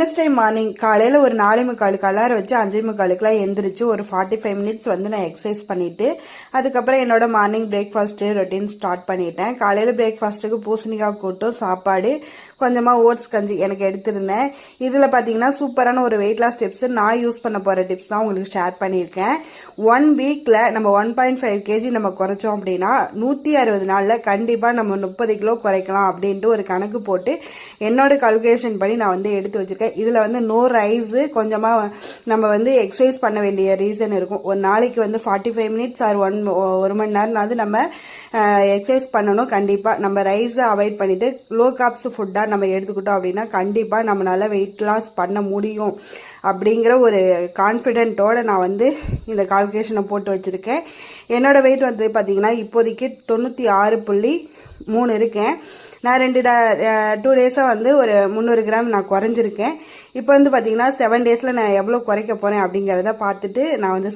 Wednesday morning காலையில் ஒரு 4:45 alarm வச்சு 5:45 எந்திரிச்சு ஒரு 45 மினிட்ஸ் வந்து நான் எக்ஸசைஸ் பண்ணிவிட்டு அதுக்கப்புறம் என்னோட மார்னிங் பிரேக்ஃபாஸ்ட்டு ரொட்டீன் ஸ்டார்ட் பண்ணிட்டேன். காலையில் பிரேக்ஃபாஸ்ட்டுக்கு பூசணிக்காய் கூட்டும் சாப்பாடு கொஞ்சமாக ஓட்ஸ் கஞ்சி எனக்கு எடுத்திருந்தேன். இதில் பார்த்தீங்கன்னா சூப்பரான ஒரு வெயிட் லாஸ் டிப்ஸு நான் யூஸ் பண்ண போகிற டிப்ஸ் தான் உங்களுக்கு ஷேர் பண்ணியிருக்கேன். 1 வீக்கில் நம்ம 1.5 kg நம்ம குறைச்சோம் அப்படின்னா 160 நாளில் கண்டிப்பாக நம்ம 30 கிலோ குறைக்கலாம் அப்படின்ட்டு ஒரு கணக்கு போட்டு என்னோட கால்குலேஷன் படி நான் வந்து எடுத்து வச்சுருக்கேன். இதில் வந்து நோ ரைஸு கொஞ்சமாக நம்ம வந்து எக்ஸசைஸ் பண்ண வேண்டிய ரீசன் இருக்கும். ஒரு நாளைக்கு வந்து 45 மினிட்ஸ் ஆர் ஒரு மணி நேரம்னாவது நம்ம எக்ஸசைஸ் பண்ணணும். கண்டிப்பாக நம்ம ரைஸை அவாய்ட் பண்ணிவிட்டு லோ கார்ப்ஸ் ஃபுட்டாக நம்ம எடுத்துக்கிட்டோம் அப்படின்னா கண்டிப்பாக நம்மளால் வெயிட் லாஸ் பண்ண முடியும் அப்படிங்கிற ஒரு கான்ஃபிடென்ட்டோடு நான் வந்து இந்த கால்குலேஷனை போட்டு வச்சுருக்கேன். என்னோடய வெயிட் வந்து பார்த்திங்கன்னா இப்போதைக்கு 96.3 இருக்கேன். நான் 2 டேஸாக வந்து ஒரு 300 கிராம் நான் குறைஞ்சிருக்கேன். இப்போ வந்து பார்த்திங்கன்னா 7 டேஸில் நான் எவ்வளோ குறைக்க போகிறேன் அப்படிங்கிறத பார்த்துட்டு நான் வந்து